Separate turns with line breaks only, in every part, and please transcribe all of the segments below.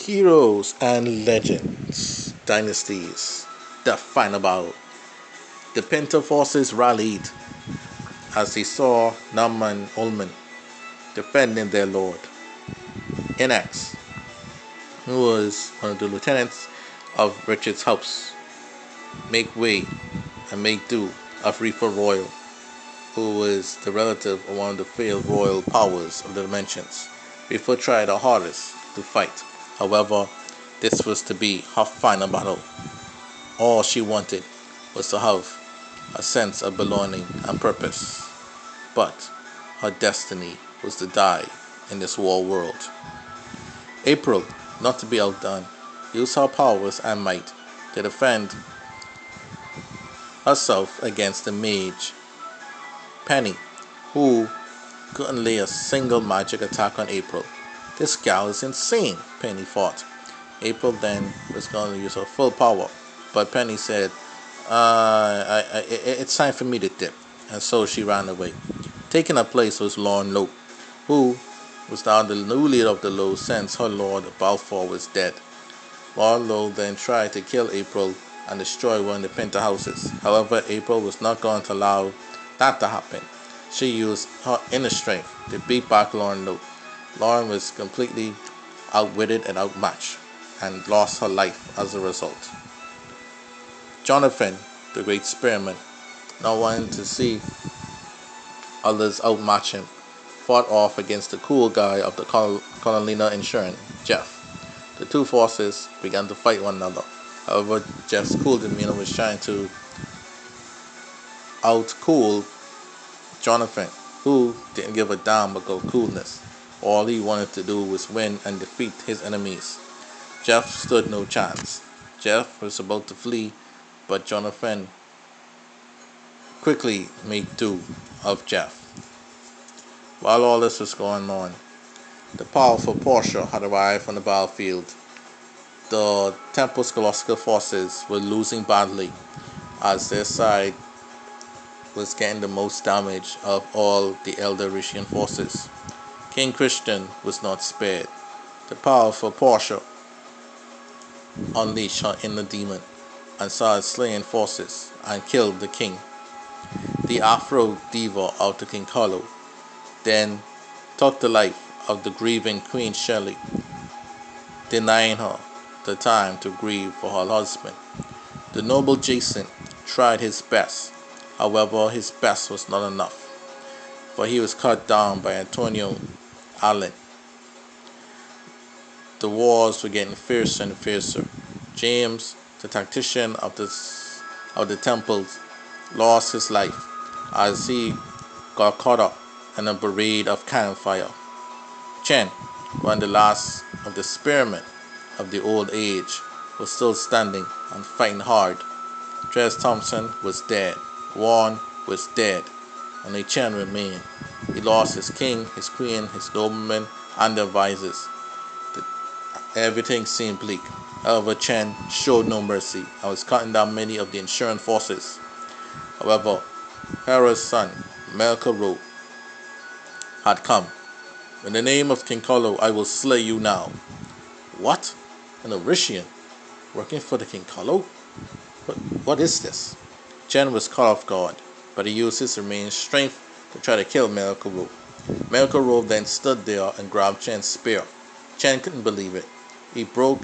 Heroes and legends, dynasties, the final battle. The Pinta forces rallied as they saw Naaman Ulman defending their lord. Inax, who was one of the lieutenants of Richard's house, make way and make do of Reaper Royal, who was the relative of one of the failed royal powers of the dimensions. Reaper tried her hardest to fight. However, this was to be her final battle. All she wanted was to have a sense of belonging and purpose. But her destiny was to die in this war world. April, not to be outdone, used her powers and might to defend herself against the mage Penny, who couldn't lay a single magic attack on April. This gal is insane, Penny thought. April then was going to use her full power, but Penny said, it's time for me to dip, and so she ran away. Taking her place was Lorne Lope, who was now the new leader of the Low since her lord Balfour was dead. Lord Lowe then tried to kill April and destroy one of the Pinta houses. However, April was not going to allow that to happen. She used her inner strength to beat back Lorne Lowe. Lauren was completely outwitted and outmatched, and lost her life as a result. Jonathan, the great spearman, not wanting to see others outmatch him, fought off against the cool guy of the Colonelina Insurance, Jeff. The two forces began to fight one another. However, Jeff's cool demeanor was trying to outcool Jonathan, who didn't give a damn about coolness. All he wanted to do was win and defeat his enemies. Jeff stood no chance. Jeff was about to flee, but Jonathan quickly made do of Jeff. While all this was going on, the powerful Portia had arrived on the battlefield. The Temple Scholastica forces were losing badly, as their side was getting the most damage of all the Elder Rician forces. King Christian was not spared. The powerful Portia unleashed her inner demon and started slaying forces and killed the king. The Afro diva of the King Carlo then took the life of the grieving Queen Shelley, denying her the time to grieve for her husband. The noble Jason tried his best. However, his best was not enough, for he was cut down by Antonio Allen. The wars were getting fiercer and fiercer. James, the tactician of the temples, lost his life as he got caught up in a parade of cannon fire. Chen, one of the last of the spearmen of the old age, was still standing and fighting hard. Dres Thompson was dead. Warren was dead. Only Chen remained. He lost his king, his queen, his noblemen, and their advisors. Everything seemed bleak. However, Chen showed no mercy and was cutting down many of the insurance forces. However, Hera's son, Melkor, had come. In the name of King Carlo, I will slay you now. What? An Orician? Working for the King Carlo? What is this? Chen was caught off guard, but he used his remaining strength to try to kill Melkor. Melkor then stood there and grabbed Chen's spear. Chen couldn't believe it. He broke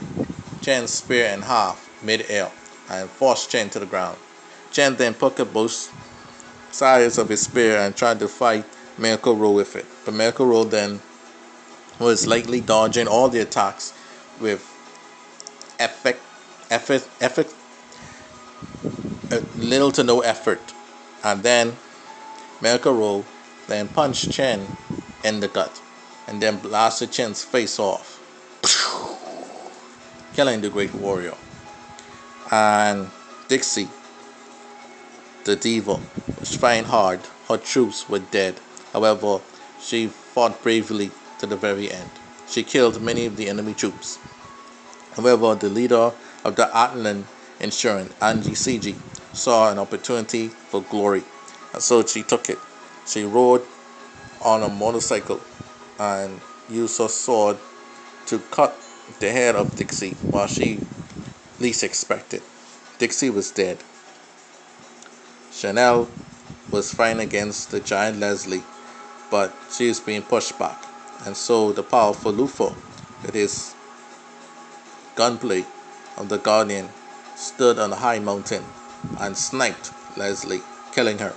Chen's spear in half mid-air and forced Chen to the ground. Chen then picked up both sides of his spear and tried to fight Melkor with it. But Melkor then was lightly dodging all the attacks with little to no effort. And then Melkor then punched Chen in the gut and then blasted Chen's face off, killing the great warrior. And Dixie, the diva, was trying hard. Her troops were dead. However, she fought bravely to the very end. She killed many of the enemy troops. However, the leader of the Atlan Insurance, Angie Cg, saw an opportunity for glory, and so she took it. She rode on a motorcycle and used her sword to cut the head of Dixie while she least expected. Dixie was dead. Chanel was fighting against the giant Leslie, but she was being pushed back. And so the powerful Luther, with his gunplay of the Guardian, stood on a high mountain and sniped Leslie, killing her.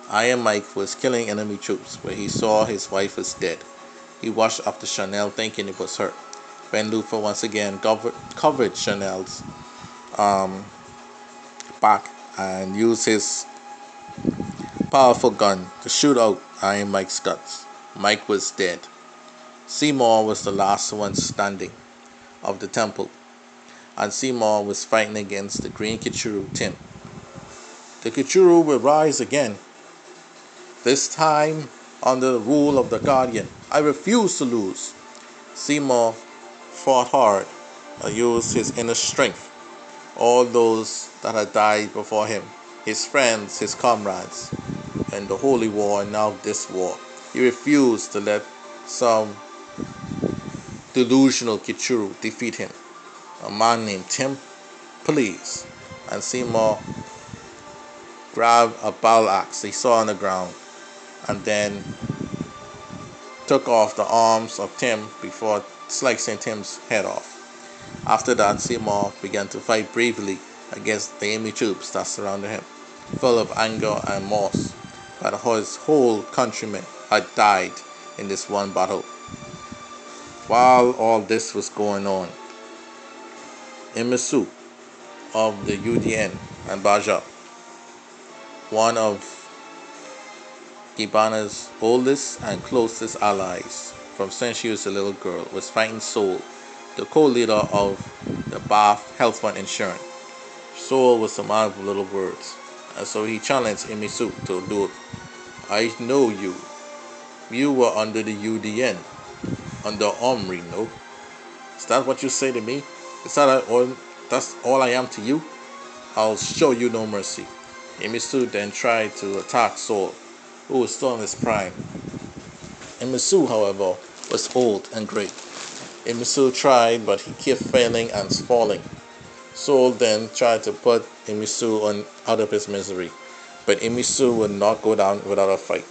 Iron Mike was killing enemy troops where he saw his wife was dead. He rushed up to Chanel thinking it was her. Ben Luther once again covered Chanel's back and used his powerful gun to shoot out Iron Mike's guts. Mike was dead. Seymour was the last one standing of the temple, and Seymour was fighting against the Green Kichuru Tim. The Kichuru will rise again, this time under the rule of the Guardian. I refuse to lose. Seymour fought hard and used his inner strength. All those that had died before him, his friends, his comrades, in the Holy War and now this war. He refused to let some delusional Kichuru defeat him. A man named Tim, please. And Seymour grabbed a battle axe he saw on the ground and then took off the arms of Tim before slicing Tim's head off. After that, Seymour began to fight bravely against the enemy troops that surrounded him, full of anger and remorse that his whole countrymen had died in this one battle. While all this was going on, Imisu of the UDN and Baja, one of Kibana's oldest and closest allies from since she was a little girl, was fighting Sol, the co-leader of the Bath Health Fund Insurance. Sol was a man of little words, and so he challenged Imisu to do it. I know you. You were under the UDN, under Omri, no? Is that what you say to me? Is that all? That's all I am to you? I'll show you no mercy. Imisu then tried to attack Sol, who was still in his prime. Imisu, however, was old and great. Imisu tried, but he kept failing and falling. Sol then tried to put Imisu out of his misery, but Imisu would not go down without a fight.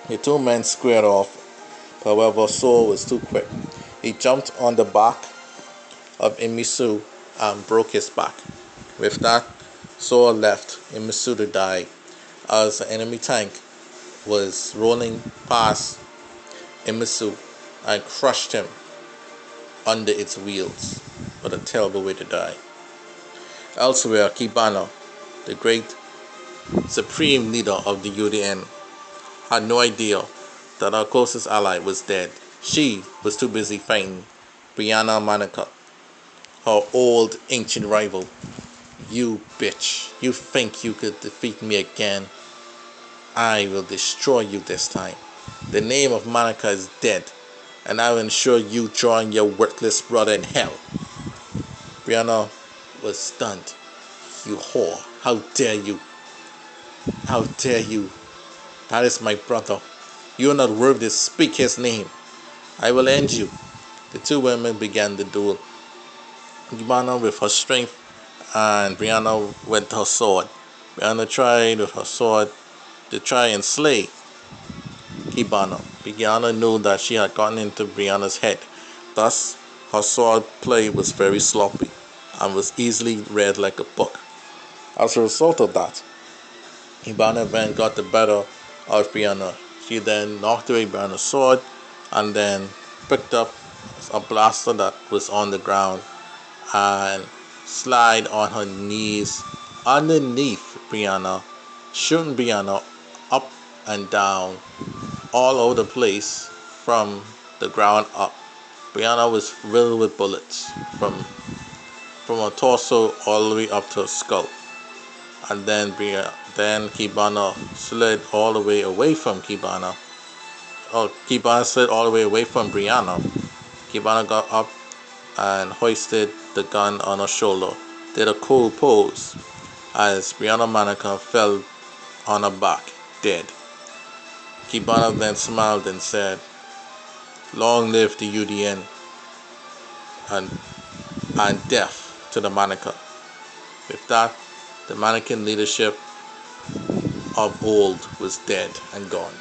The two men squared off. However, Sol was too quick. He jumped on the back of Imisu and broke his back. With that, Sol left Imisu to die as the enemy tank was rolling past Imisu and crushed him under its wheels. What a terrible way to die. Elsewhere, Kibana, the great supreme leader of the UDN, had no idea that our closest ally was dead. She was too busy fighting Brianna Manica, her old ancient rival. You bitch, you think you could defeat me again? I will destroy you this time. The name of Manica is dead, and I will ensure you join your worthless brother in hell. Brianna was stunned. You whore, how dare you? How dare you? That is my brother. You are not worthy to speak his name. I will end you. The two women began the duel. Brianna with her strength and Brianna with her sword. Brianna tried with her sword to try and slay Kibana. Brianna knew that she had gotten into Brianna's head. Thus, her sword play was very sloppy and was easily read like a book. As a result of that, Kibana then got the better of Brianna. She then knocked away Brianna's sword and then picked up a blaster that was on the ground and slid on her knees underneath Brianna, shooting Brianna up and down all over the place from the ground up. Brianna was riddled with bullets from her torso all the way up to her skull. And then Kibana slid all the way away from Kibana. Kibana slid all the way away from Brianna. Kibana got up and hoisted the gun on her shoulder, did a cool pose as Brianna Manica fell on her back, dead. Kibana then smiled and said, "Long live the UDN and, and death to the Manica. With that, the Manican leadership of old was dead and gone.